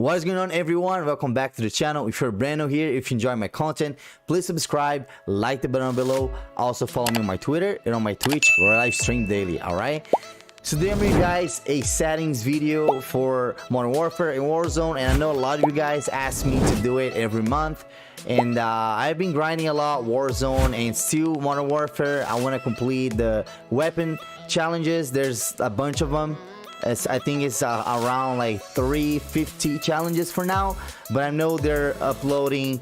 What is going on, everyone? Welcome back to the channel. If you're brand new here, if you enjoy my content, please subscribe, like the button below. Also follow me on my Twitter and on my Twitch where I live stream daily. All right, so today I'm bringing you guys a settings video for Modern Warfare and Warzone, and I know a lot of you guys ask me to do it every month, and I've been grinding a lot Warzone and still Modern Warfare. I want to complete the weapon challenges. There's a bunch of them. I think it's around like 350 challenges for now, but I know they're uploading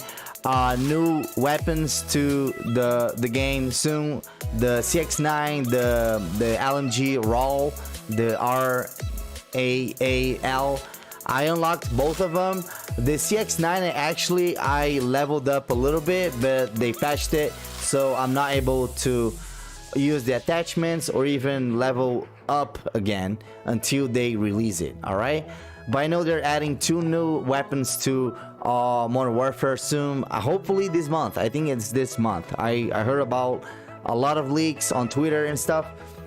new weapons to the game soon. The CX9, the LMG RAL, the RAAL. I unlocked both of them. The CX9 actually I leveled up a little bit, but they patched it, so I'm not able to use the attachments or even level up again until they release it. All right, but I know they're adding 2 new weapons to Modern Warfare soon, hopefully this month. I think it's this month. I heard about a lot of leaks on Twitter and stuff,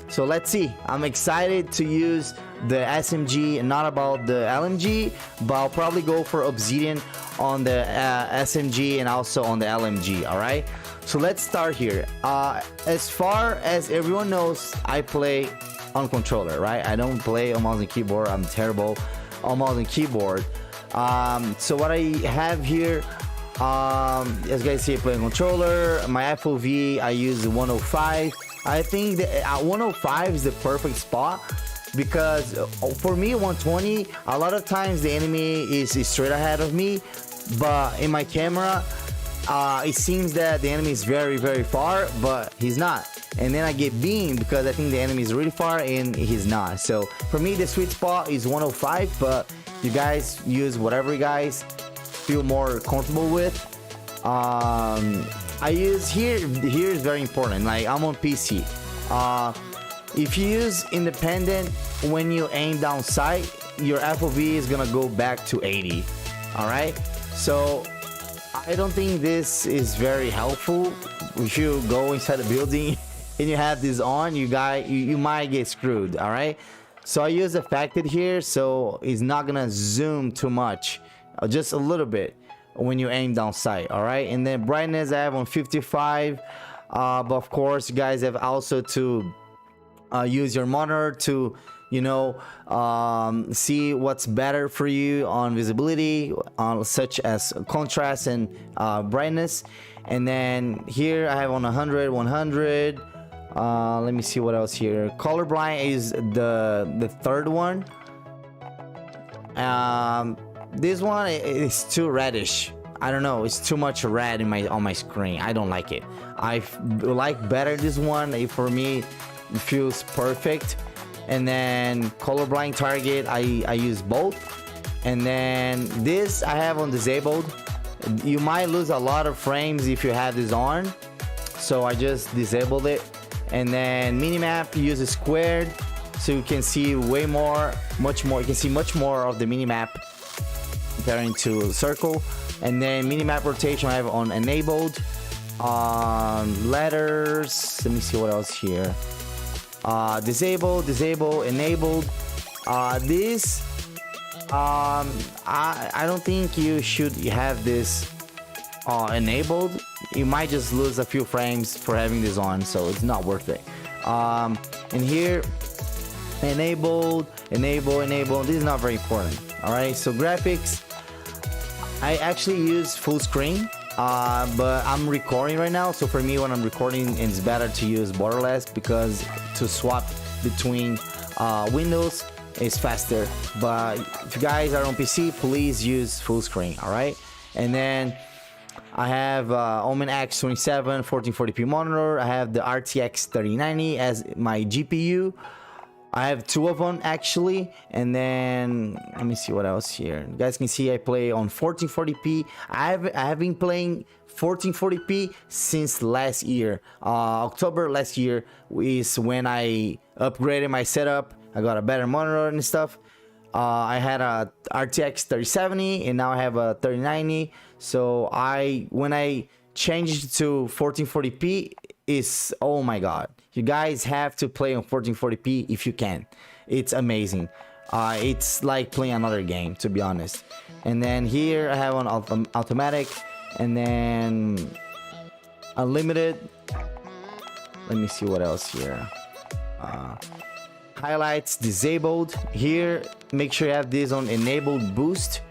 so let's see. I'm excited to use the SMG and not about the LMG, but I'll probably go for Obsidian on the SMG and also on the LMG. All right, so let's start here. As far as everyone knows, I play on controller, right? I don't play on mouse and keyboard. I'm terrible on mouse and keyboard. So what I have here, as you guys see, I play on controller. My FOV, I use 105. I think that 105 is the perfect spot, because for me 120, a lot of times the enemy is straight ahead of me, but in my camera it seems that the enemy is very far, but he's not, and then I get beamed because I think the enemy is really far and he's not. So for me the sweet spot is 105, but you guys use whatever you guys feel more comfortable with. I use here is very important. Like, I'm on PC. If you use independent, when you aim down sight, your FOV is gonna go back to 80. All right, so I don't think this is very helpful. If you go inside the building and you have this on, you might get screwed. All right, so I use affected here, so it's not gonna zoom too much, just a little bit when you aim down sight. All right, and then brightness I have on 55, but of course you guys have also to use your monitor to, you know, see what's better for you on visibility, such as contrast and brightness. And then here I have on 100. Let me see what else here. Colorblind is the third one. This one is too reddish. I don't know, it's too much red on my screen. I don't like it. I like better this one. For me it feels perfect. And then colorblind target, I use both. And then this I have on disabled. You might lose a lot of frames if you have this on, so I just disabled it. And then minimap, use a squared, so you can see much more. You can see much more of the minimap comparing to circle. And then minimap rotation I have on enabled. Letters, let me see what else here. Disable, enabled. This I don't think you should have this enabled. You might just lose a few frames for having this on, so it's not worth it. And here, enable. This is not very important. All right, so graphics, I actually use full screen, but I'm recording right now, so for me when I'm recording it's better to use borderless, because to swap between windows is faster. But if you guys are on PC, please use full screen. All right, and then I have Omen X27 1440p monitor. I have the RTX 3090 as my GPU. I have 2 of them actually. And then let me see what else here. You guys can see I play on 1440p. I have been playing 1440p since last year. October last year is when I upgraded my setup. I got a better monitor and stuff. I had a RTX 3070 and now I have a 3090. So when I changed to 1440p, is, oh my god, you guys have to play on 1440p if you can. It's amazing. It's like playing another game, to be honest. And then here I have on automatic, and then unlimited. Let me see what else here. Highlights disabled. Here, make sure you have this on enabled boost,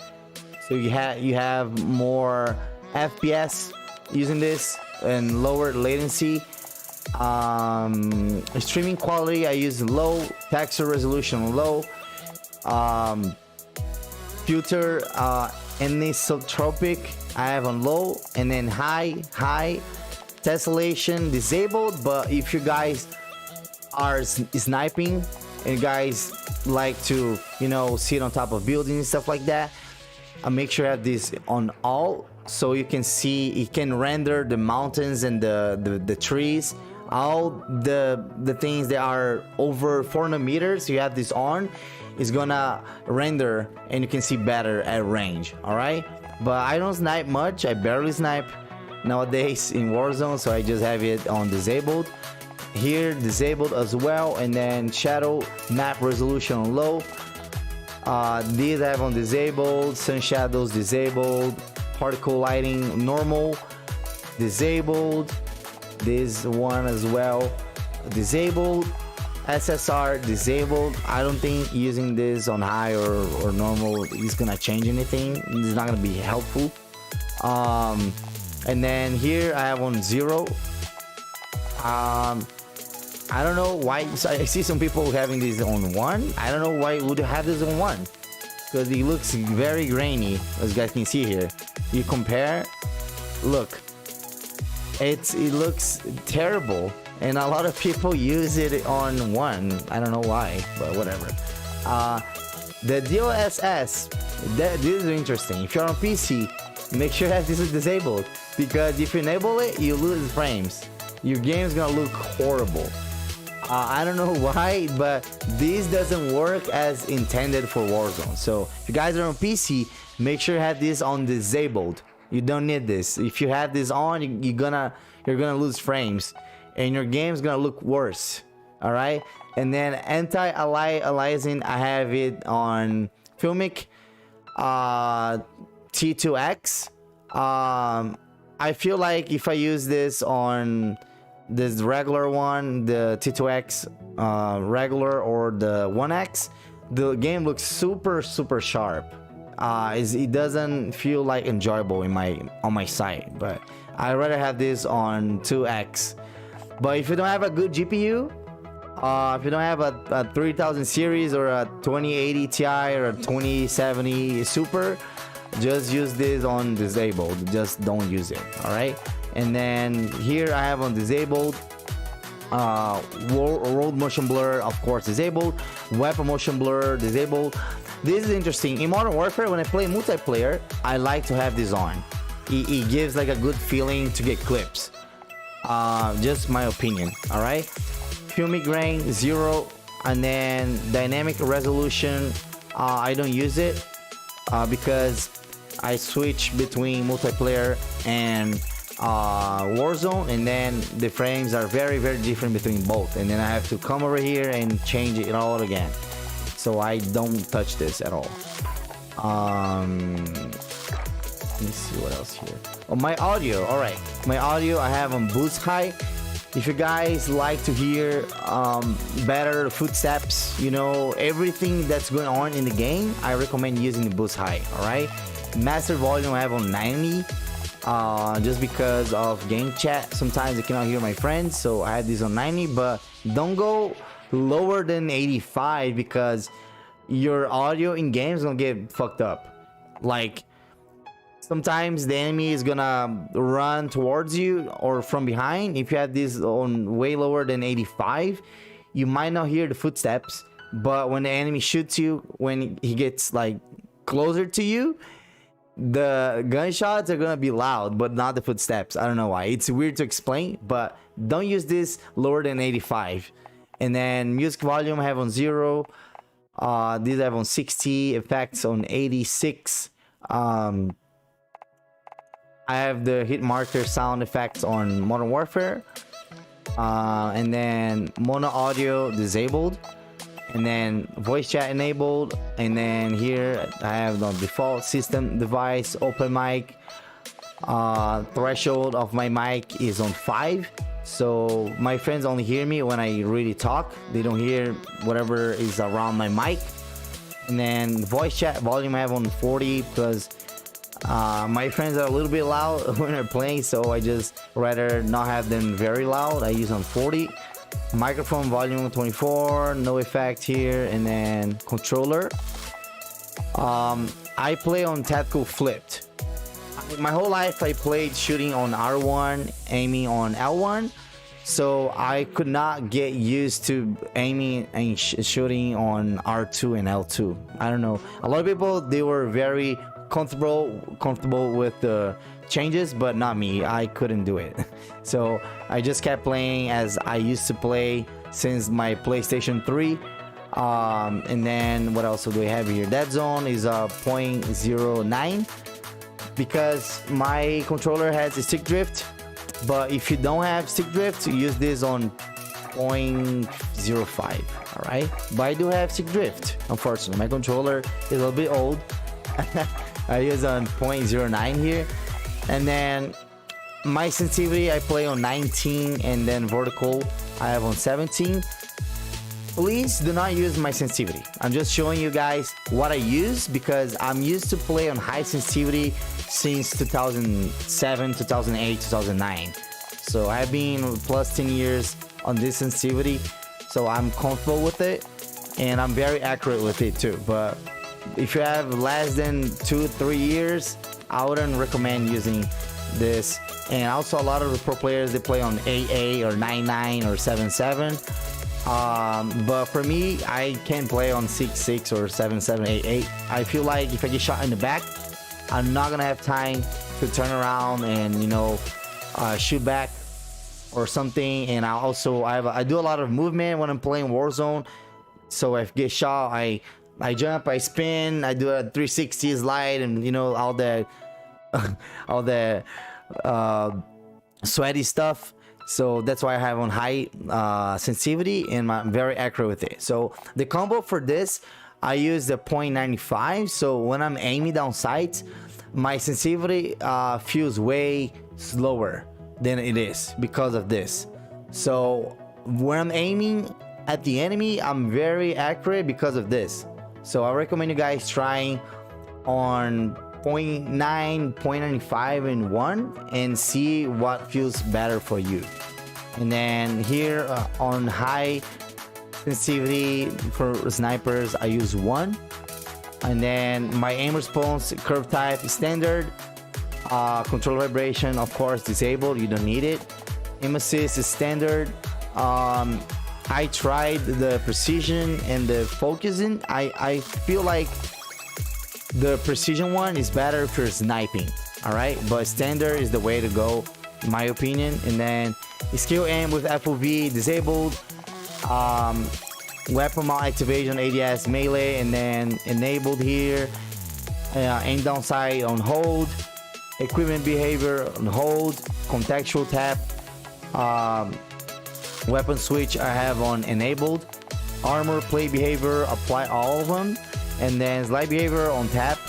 so you have more FPS using this and lower latency. Streaming quality I use low, texture resolution low, filter anisotropic I have on low, and then high tessellation disabled. But if you guys are sniping and guys like to, you know, sit on top of buildings and stuff like that, make sure you have this on all, so you can see, it can render the mountains and the trees, all the things that are over 400 meters. You have this on, it's gonna render and you can see better at range. All right, but I don't snipe much, I barely snipe nowadays in Warzone, so I just have it on disabled. Here disabled as well, and then shadow map resolution on low. These I have on disabled, sun shadows disabled, particle lighting normal disabled, this one as well disabled, SSR disabled. I don't think using this on high or normal is gonna change anything. It's not gonna be helpful. And then here I have on 0. I don't know why. So I see some people having this on 1. I don't know why would you have this on 1, because it looks very grainy, as you guys can see here. You compare, look, it looks terrible, and a lot of people use it on 1. I don't know why, but whatever. The DLSS, this is interesting. If you're on PC, make sure that this is disabled, because if you enable it, you lose frames. Your game's gonna look horrible. I don't know why, but this doesn't work as intended for Warzone. So if you guys are on PC, make sure you have this on disabled. You don't need this. If you have this on, you're gonna lose frames, and your game's gonna look worse. All right. And then anti-aliasing, I have it on Filmic, T2X. I feel like if I use this on this regular one, the T2X regular or the 1X, the game looks super sharp. It doesn't feel like enjoyable on my side, but I'd rather have this on 2X. But if you don't have a good GPU, if you don't have a 3000 series or a 2080 Ti or a 2070 Super, just use this on disabled. Just don't use it. All right. And then here I have on disabled, world motion blur, of course, disabled, weapon motion blur disabled. This is interesting. In Modern Warfare, when I play multiplayer, I like to have this on. It gives like a good feeling to get clips. Just my opinion. All right. Filmic grain 0, and then dynamic resolution. I don't use it because I switch between multiplayer and Warzone, and then the frames are very different between both, and then I have to come over here and change it all again. So I don't touch this at all. Let me see what else here. Oh, my audio. All right, my audio I have on boost high. If you guys like to hear better footsteps, you know, everything that's going on in the game, I recommend using the boost high. All right, master volume I have on 90. Just because of game chat, sometimes I cannot hear my friends, so I had this on 90. But don't go lower than 85, because your audio in game is gonna get fucked up. Like, sometimes the enemy is gonna run towards you or from behind. If you have this on way lower than 85, you might not hear the footsteps, but when the enemy shoots you, when he gets like closer to you, the gunshots are gonna be loud, but not the footsteps. I don't know why. It's weird to explain, but don't use this lower than 85. And then music volume I have on 0. These I have on 60. Effects on 86. I have the hit marker sound effects on Modern Warfare. And then mono audio disabled. and then voice chat enabled, and then here I have the default system device, open mic. Threshold of my mic is on 5, so my friends only hear me when I really talk. They don't hear whatever is around my mic. And then voice chat volume I have on 40 because my friends are a little bit loud when they're playing, so I just rather not have them very loud. I use on 40. Microphone volume 24, no effect here. And then controller, I play on tactical flipped. My whole life I played shooting on R1, aiming on L1, so I could not get used to aiming and shooting on R2 and L2. I don't know, a lot of people, they were very comfortable with the changes, but not me. I couldn't do it. So I just kept playing as I used to play since my PlayStation 3. And then what else do we have here? Dead zone is a 0.09 because my controller has a stick drift, but if you don't have stick drift, you use this on 0.05. all right, but I do have stick drift. Unfortunately, my controller is a little bit old. I use on 0.09 here. And then my sensitivity, I play on 19, and then vertical I have on 17. Please do not use my sensitivity. I'm just showing you guys what I use because I'm used to play on high sensitivity since 2007, 2008, 2009. So I've been plus 10 years on this sensitivity, so I'm comfortable with it and I'm very accurate with it too. But if you have less than 2-3 years, I wouldn't recommend using this. And also a lot of the pro players, they play on 8.8 or 9.9 or 7.7. But for me, I can play on 6.6 or 7.7, 8.8. I feel like if I get shot in the back, I'm not gonna have time to turn around and, you know, shoot back or something. And I do a lot of movement when I'm playing Warzone. So if I get shot, I jump, I spin, I do a 360 slide, and you know, all the all the sweaty stuff. So that's why I have on high sensitivity, and I'm very accurate with it. So the combo for this, I use the 0.95. So when I'm aiming down sights, my sensitivity feels way slower than it is because of this. So when I'm aiming at the enemy, I'm very accurate because of this. So I recommend you guys trying on 0.9, 0.95 and 1 and see what feels better for you. And then here on high sensitivity for snipers, I use 1. And then my aim response curve type standard. Control vibration, of course, disabled, you don't need it. Aim assist is standard. I tried the precision and the focusing. I feel like the precision one is better if you're sniping, all right, but standard is the way to go in my opinion. And then skill aim with FOV disabled. Weapon mount activation ADS melee, and then enabled here. Aim down sight on hold. Equipment behavior on hold. Contextual tap. Weapon switch I have on enabled. Armor play behavior, apply all of them. And then slide behavior on tap.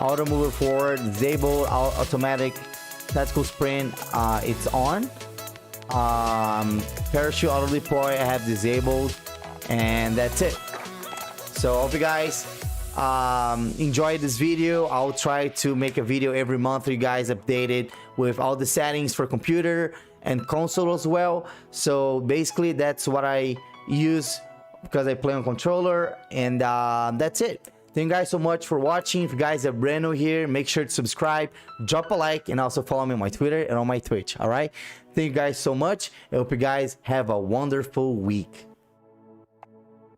Auto mover forward disabled. Automatic tactical sprint, it's on. Parachute auto deploy I have disabled, and that's it. So hope you guys enjoy this video. I'll try to make a video every month for you guys updated with all the settings for computer and console as well. So basically that's what I use because I play on controller, and that's it. Thank you guys so much for watching. If you guys are brand new here, make sure to subscribe, drop a like, and also follow me on my Twitter and on my Twitch. All right, thank you guys so much. I hope you guys have a wonderful week.